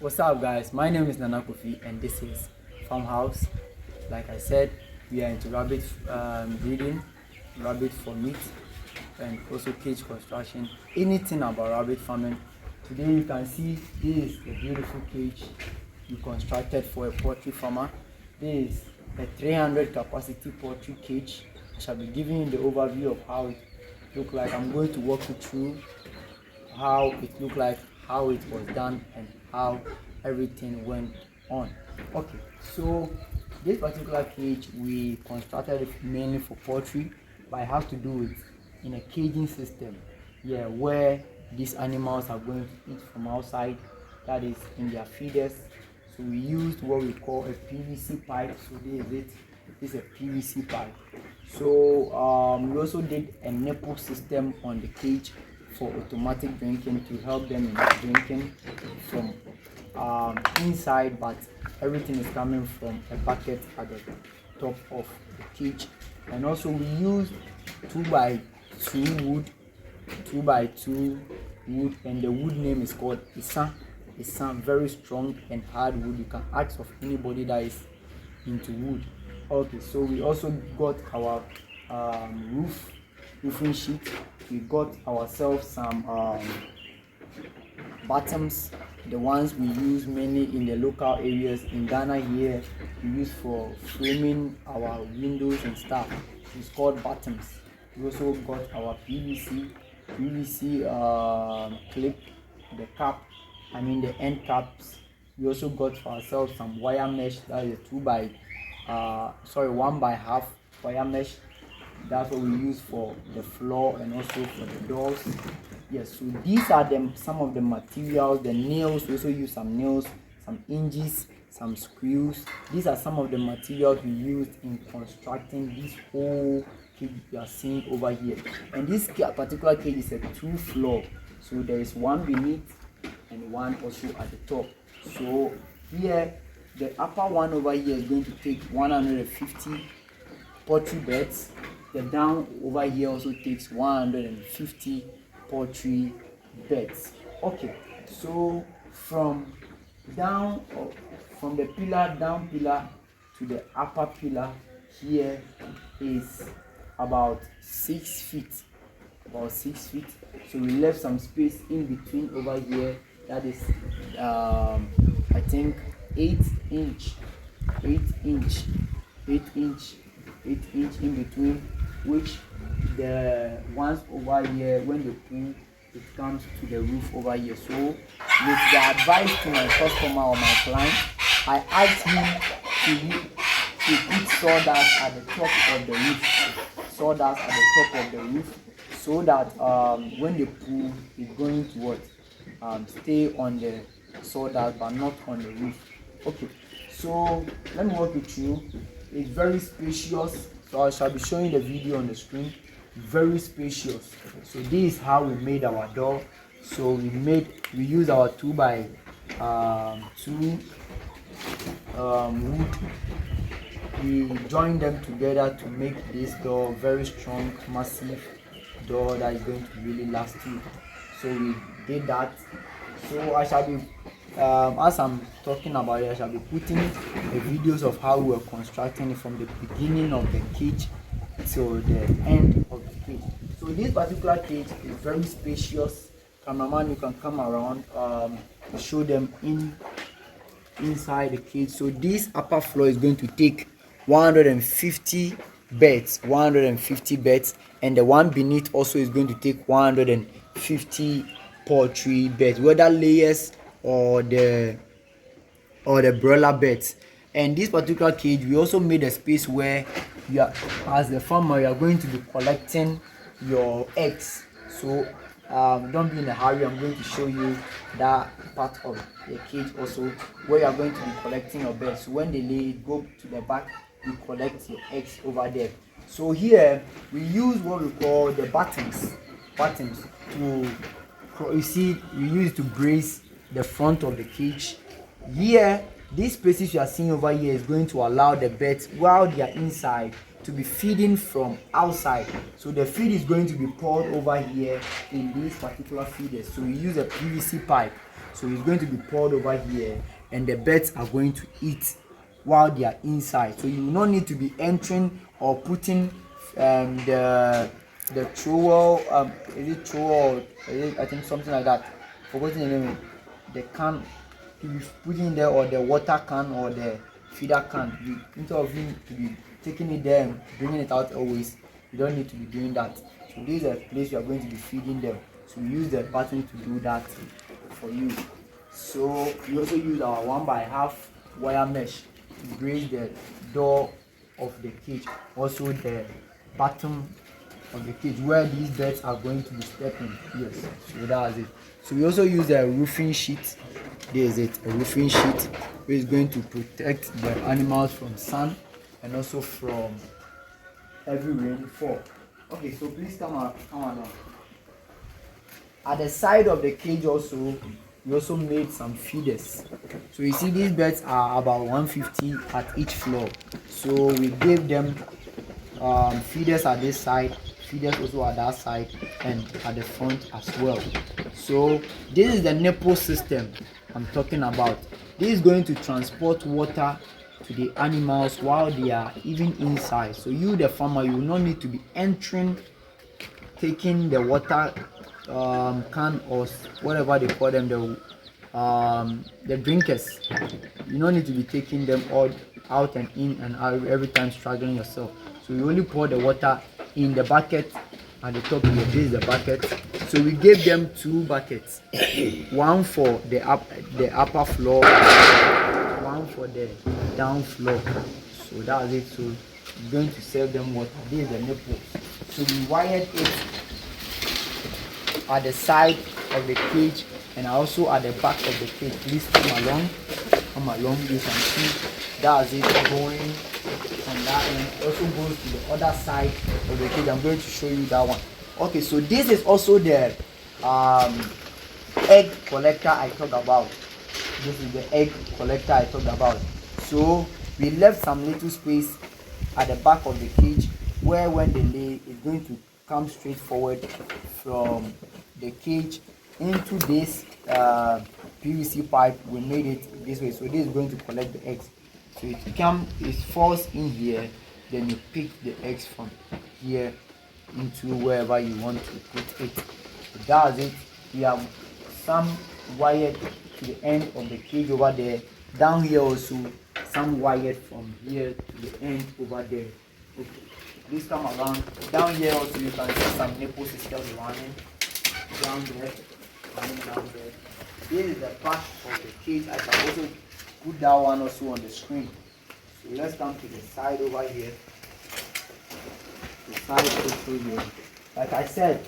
What's up, guys? My name is Nana Kofi and this is Farmhouse. Like I said, we are into rabbit breeding, rabbit for meat, and also cage construction, anything about rabbit farming. Today you can see this is a beautiful cage we constructed for a poultry farmer. This is a 300 capacity poultry cage. I shall be giving you the overview of how it look like. I'm going to walk you through how it looked like, how it was done, and how everything went on. Okay, so this particular cage we constructed it mainly for poultry, but I have to do it in a caging system, where these animals are going to eat from outside, that is in their feeders. So we used what we call a PVC pipe. So this is it. This is a PVC pipe. So we also did a nipple system on the cage for automatic drinking to help them in drinking from inside, but everything is coming from a bucket at the top of the cage. And also we used 2x2 wood, 2x2 wood, and the wood name is called Isan. Very strong and hard wood. You can ask of anybody that is into wood. Okay, so we also got our roofing sheet. We got ourselves some bottoms, the ones we use mainly in the local areas in Ghana. Here we use for framing our windows and stuff. It's called bottoms. We also got our PVC clip, the cap, the end caps. We also got for ourselves some wire mesh, that is a 1.5 wire mesh. That's what we use for the floor and also for the doors. Yes, so these are some of the materials. The nails, we also use some nails, some hinges, some screws. These are some of the materials we used in constructing this whole cage you are seeing over here. And this particular cage is a 2-floor, so there is one beneath and one also at the top. So here, the upper one over here is going to take 150 poultry beds. The down over here also takes 150 poultry beds. Okay, so from the down pillar to the upper pillar here is about 6 feet. So we left some space in between over here. That is I think 8 inch in between, which the ones over here, when they pull, it comes to the roof over here. So with the advice to my customer or my client, I asked him to put sawdust at the top of the roof, so that when they pull, it's going to stay on the sawdust but not on the roof. Okay, so let me walk you through. It's very spacious, so I shall be showing the video on the screen. Very spacious. So this is how we made our door. So we use our 2x2 wood. We joined them together to make this door very strong, massive door that is going to really last you. So we did that. So I shall be as I'm talking about it, I shall be putting the videos of how we were constructing it from the beginning of the cage to the end of the cage. So this particular cage is very spacious. Cameraman, you can come around to show them inside the cage. So this upper floor is going to take 150 beds, and the one beneath also is going to take 150 poultry beds, whether layers or the broiler beds. And this particular cage, we also made a space where you are, as the farmer, you are going to be collecting your eggs. So don't be in a hurry. I'm going to show you that part of the cage also, where you are going to be collecting your birds. So when they lay, go to the back, you collect your eggs over there. So here we use what we call the buttons to, you see, we use it to brace the front of the cage. Here, these spaces you are seeing over here is going to allow the birds, while they are inside, to be feeding from outside. So the feed is going to be poured over here in these particular feeders. So we use a PVC pipe. So it's going to be poured over here, and the birds are going to eat while they are inside. So you will not need to be entering or putting the trowel, is it trowel, is it, I think something like that, forgotten the name, the can to be putting there, or the water can or the feeder can. You, instead of you to be taking it there and bringing it out always, you don't need to be doing that. So this is a place you are going to be feeding them. So we use the button to do that for you. So we also use our 1x1/2 wire mesh to brace the door of the cage, also the bottom of the cage where these birds are going to be stepping. Yes, so that's it. So we also use a roofing sheet. There is it, a roofing sheet which is going to protect the animals from sun and also from heavy rainfall. Okay, so please come along. At the side of the cage also, we also made some feeders. So you see these birds are about 150 at each floor. So we gave them feeders at this side, feeders also at that side, and at the front as well. So this is the nipple system I'm talking about. This is going to transport water to the animals while they are even inside. So you, the farmer, you will not need to be entering, taking the water can or whatever they call them, the drinkers. You don't need to be taking them all out and in and out every time, struggling yourself. So you only pour the water in the bucket at the top here. This is the bucket. So we gave them 2 buckets, one for the upper floor, one for the down floor. So that's it. So we're going to serve them water. This is the nipples. So we wired it at the side of the cage and also at the back of the cage. Please come along. You can see that's it going on that end. Also goes to the other side of the cage. I'm going to show you that one. Okay, so this is also the egg collector I talked about. This is the egg collector I talked about. So we left some little space at the back of the cage where when they lay, it's going to come straight forward from the cage into this PVC pipe. We made it this way, so this is going to collect the eggs. So it falls in here, then you pick the eggs from here into wherever you want to put it. So that's it. We have some wired to the end of the cage over there. Down here also some wired from here to the end over there. Okay, please come around. Down here also you can see some nipple systems running down there. This is the part of the cage. I can also put that one also on the screen. So let's come to the side over here. The side also here. Like I said,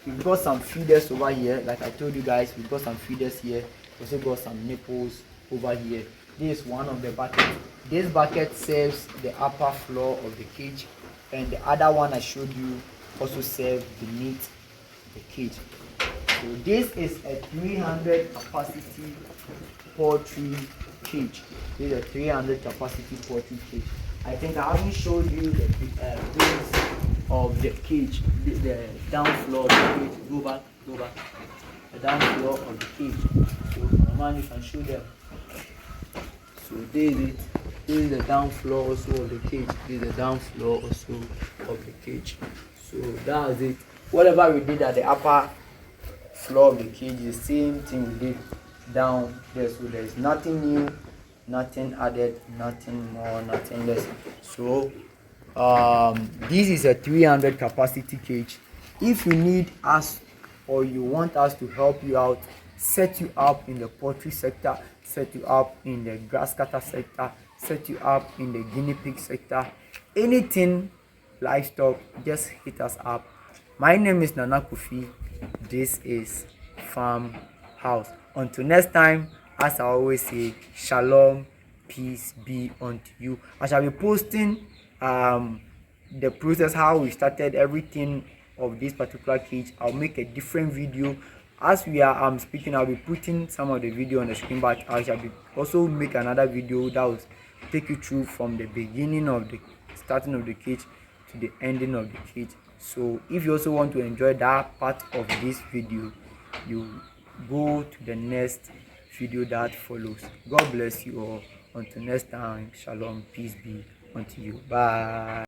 we've got some feeders over here. Like I told you guys, we've got some feeders here. We also got some nipples over here. This is one of the buckets. This bucket serves the upper floor of the cage, and the other one I showed you also serves beneath the cage. So this is a 300 capacity poultry cage. This is a 300 capacity poultry cage. I think I haven't showed you the base of the cage, the down floor of the cage. Go back. The down floor of the cage. So man, you can show them. So this is it. This is the down floor also of the cage. This is the down floor also of the cage. So that's it. Whatever we did at the upper floor of the cage, the same thing we did down there. So there is nothing new, nothing added, nothing more, nothing less. So this is a 300 capacity cage. If you need us or you want us to help you out, set you up in the poultry sector, set you up in the grass cutter sector, set you up in the guinea pig sector, anything livestock, just hit us up. My name is Nana Kofi. This is Farm House. Until next time, as I always say, shalom, peace be unto you. I shall be posting the process, how we started everything of this particular cage. I'll make a different video as we are speaking. I'll be putting some of the video on the screen, but I shall be also make another video that will take you through from the beginning of the starting of the cage to the ending of the cage. So if you also want to enjoy that part of this video, you go to the next video that follows. God bless you all. Until next time, shalom, peace be unto you. Bye.